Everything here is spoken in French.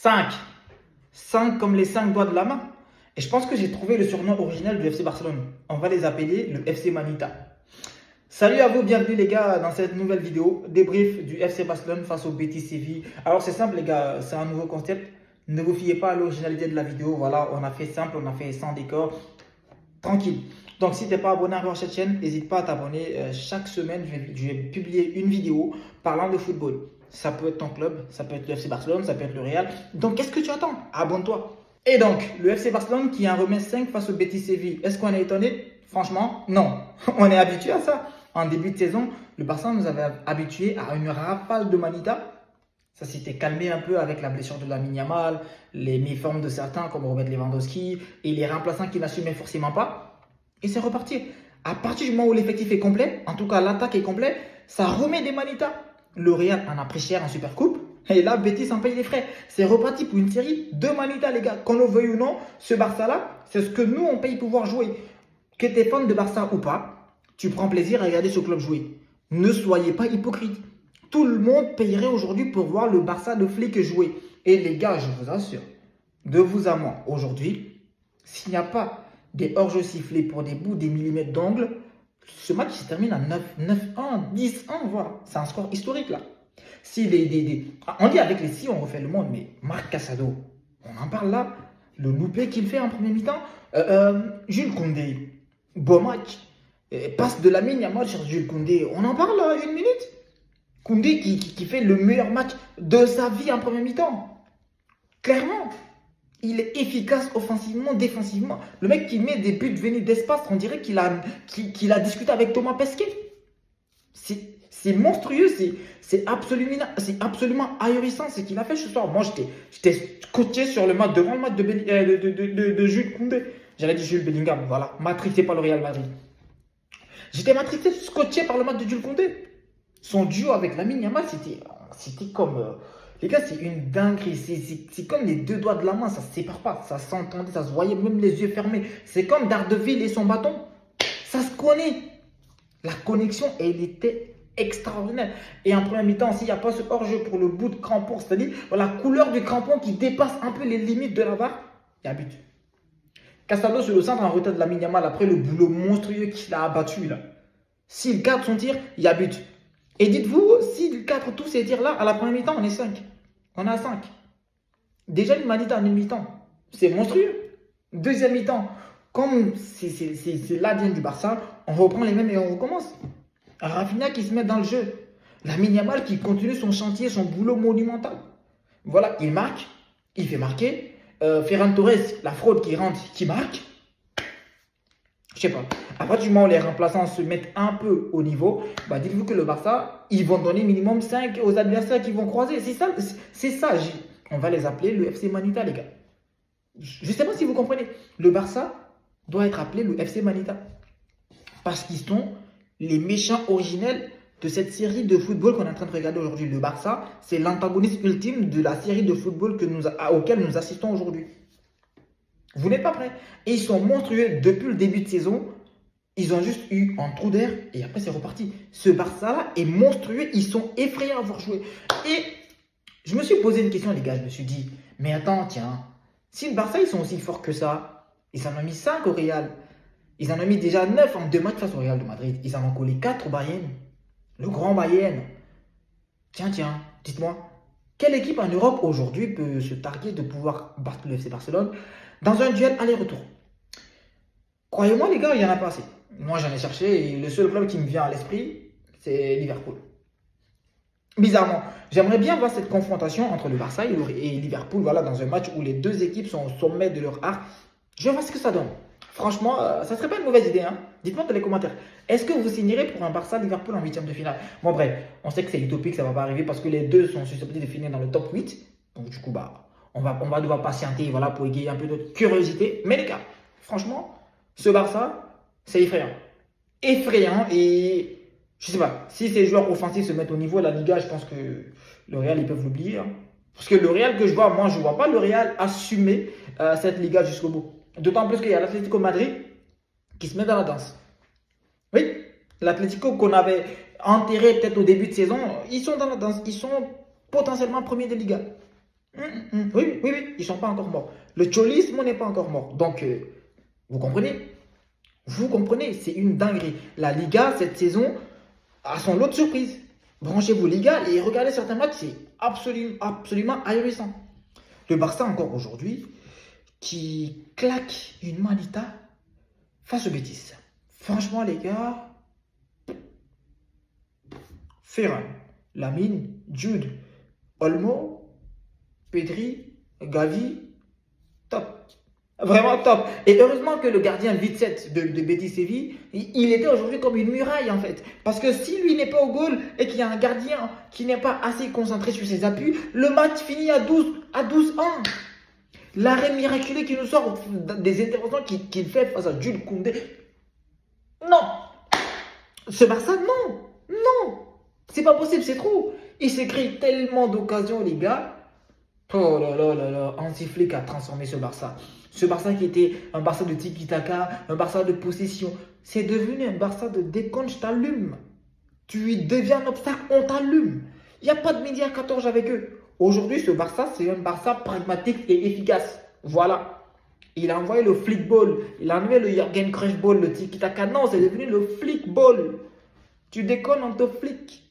5. 5 comme les 5 doigts de la main. Et je pense que j'ai trouvé le surnom original du FC Barcelone. On va les appeler le FC Manita. Salut à vous, bienvenue les gars dans cette nouvelle vidéo. Débrief du FC Barcelone face au Betis Séville. Alors c'est simple les gars, c'est un nouveau concept. Ne vous fiez pas à l'originalité de la vidéo. Voilà, on a fait simple, on a fait sans décor. Tranquille. Donc si tu n'es pas abonné encore à cette chaîne, n'hésite pas à t'abonner. Chaque semaine, je vais publier une vidéo parlant de football. Ça peut être ton club, ça peut être le FC Barcelone, ça peut être le Real. Donc qu'est-ce que tu attends? Abonne-toi. Et donc, le FC Barcelone qui en remet 5 face au Betis Séville. Est-ce qu'on est étonné? Franchement, non. On est habitué à ça. En début de saison, le Barça nous avait habitués à une rafale de Manita. Ça s'était calmé un peu avec la blessure de Lamine Yamal, les méformes de certains comme Robert Lewandowski et les remplaçants qui n'assumaient forcément pas. Et c'est reparti. À partir du moment où l'effectif est complet, en tout cas l'attaque est complète, ça remet des Manitas. Le Real en a pris cher en Supercoupe. Et là, Betis en paye les frais. C'est reparti pour une série de Manitas, les gars. Qu'on le veuille ou non, ce Barça-là, c'est ce que nous, on paye pour voir jouer. Que tu es fan de Barça ou pas, tu prends plaisir à regarder ce club jouer. Ne soyez pas hypocrite. Tout le monde payerait aujourd'hui pour voir le Barça de flic jouer. Et les gars, je vous assure, de vous à moi, aujourd'hui, s'il n'y a pas des hors-jeux sifflés pour des bouts, des millimètres d'angle, ce match se termine à 9-1, 10-1, voilà. C'est un score historique là. Si on dit avec les si on refait le monde, mais Marc Casado, on en parle là, le loupé qu'il fait en premier mi-temps, Jules Koundé, beau match, passe de Lamine Yamal sur Jules Koundé, on en parle là, une minute. Koundé qui fait le meilleur match de sa vie en premier mi-temps. Clairement, il est efficace offensivement, défensivement. Le mec qui met des buts venus d'espace, on dirait qu'il a discuté avec Thomas Pesquet. C'est monstrueux, c'est absolument ahurissant ce qu'il a fait ce soir. Moi, j'étais scotché sur le match, devant le match de Jules Koundé. J'allais dire Jules Bellingham, voilà, matrixé par le Real Madrid. J'étais matrixé, scotché par le match de Jules Koundé. Son duo avec Lamine Yamal, c'était comme... les gars, c'est une dinguerie. C'est comme les deux doigts de la main, ça ne se sépare pas. Ça s'entendait, ça se voyait, même les yeux fermés. C'est comme Daredevil et son bâton. Ça se connaît. La connexion, elle était extraordinaire. Et en première mi-temps, s'il n'y a pas ce hors-jeu pour le bout de crampon, c'est-à-dire la couleur du crampon qui dépasse un peu les limites de la barre, il y a but. Castaldo sur le centre en retard de Lamine Yamal après le boulot monstrueux qu'il a abattu là. S'il garde son tir, il y a but. Et dites-vous, s'il cadre tous ces tirs-là, à la première mi-temps, on est 5. On est à 5. Déjà, une Manita en une mi-temps. C'est monstrueux. Deuxième mi-temps, comme c'est l'ADN du Barça, on reprend les mêmes et on recommence. Rafinha qui se met dans le jeu. Lamine Yamal qui continue son chantier, son boulot monumental. Voilà, il marque, il fait marquer. Ferran Torres, la fraude qui rentre, qui marque. Je sais pas. À partir du moment où les remplaçants se mettent un peu au niveau, bah dites-vous que le Barça, ils vont donner minimum 5 aux adversaires qui vont croiser. C'est ça. On va les appeler le FC Manita, les gars. Je ne sais pas si vous comprenez. Le Barça doit être appelé le FC Manita. Parce qu'ils sont les méchants originels de cette série de football qu'on est en train de regarder aujourd'hui. Le Barça, c'est l'antagoniste ultime de la série de football auquel nous assistons aujourd'hui. Vous n'êtes pas prêts. Et ils sont monstrueux depuis le début de saison. Ils ont juste eu un trou d'air et après c'est reparti. Ce Barça-là est monstrueux. Ils sont effrayants à voir jouer. Et je me suis posé une question, les gars. Je me suis dit, mais attends, tiens. Si le Barça, ils sont aussi forts que ça, ils en ont mis 5 au Real. Ils en ont mis déjà 9 en 2 matchs face au Real de Madrid. Ils en ont collé 4 au Bayern. Le grand Bayern. Tiens, dites-moi. Quelle équipe en Europe aujourd'hui peut se targuer de pouvoir battre le FC Barcelone dans un duel aller-retour? Croyez-moi les gars, il n'y en a pas assez. Moi j'en ai cherché et le seul club qui me vient à l'esprit, c'est Liverpool. Bizarrement, j'aimerais bien voir cette confrontation entre le Barça et Liverpool, voilà, dans un match où les deux équipes sont au sommet de leur art. Je vais voir ce que ça donne. Franchement, ça ne serait pas une mauvaise idée. Hein. Dites-moi dans les commentaires. Est-ce que vous signerez pour un Barça-Liverpool en 8e de finale? Bon bref, on sait que c'est utopique, ça ne va pas arriver parce que les deux sont susceptibles de finir dans le top 8. Donc du coup, on va devoir patienter, voilà, pour égayer un peu de curiosité. Mais les gars, franchement, ce Barça, c'est effrayant. Effrayant et je sais pas, si ces joueurs offensifs se mettent au niveau de la Liga, je pense que le Real, ils peuvent l'oublier. Hein. Parce que le Real que je vois, moi, je ne vois pas le Real assumer cette Liga jusqu'au bout. D'autant plus qu'il y a l'Atlético Madrid qui se met dans la danse. Oui, l'Atlético qu'on avait enterré peut-être au début de saison, ils sont dans la danse. Ils sont potentiellement premiers de Liga. Oui, oui, oui, ils sont pas encore morts. Le cholisme n'est pas encore mort. Donc, vous comprenez? Vous comprenez, c'est une dinguerie. La Liga, cette saison, a son lot de surprises. Branchez-vous, Liga, et regardez certains matchs, c'est absolument ahurissant. Le Barça, encore aujourd'hui, qui claque une manita face au Betis. Franchement, les gars, Ferran, Lamine, Jude, Olmo, Pedri, Gavi, top. Vraiment top. Et heureusement que le gardien Vitset de Betis Séville, il était aujourd'hui comme une muraille en fait. Parce que si lui n'est pas au goal et qu'il y a un gardien qui n'est pas assez concentré sur ses appuis, le match finit à 12-1. L'arrêt miraculeux qui nous sort des interventions qu'il fait face à Jules Koundé. Non. Ce Barça, non. Non. C'est pas possible, c'est trop. Il s'est créé tellement d'occasions, les gars. Oh là là là là, Hansi Flick a transformé ce Barça. Ce Barça qui était un Barça de tiki-taka, un Barça de possession, c'est devenu un Barça de déconne, je t'allume. Tu deviens un obstacle, on t'allume. Il n'y a pas de média 14 avec eux. Aujourd'hui, ce Barça, c'est un Barça pragmatique et efficace. Voilà. Il a envoyé le flickball. Il a enlevé le Jürgen Cruyff ball, le tiki-taka. Non, c'est devenu le flickball. Tu déconnes, on te flic.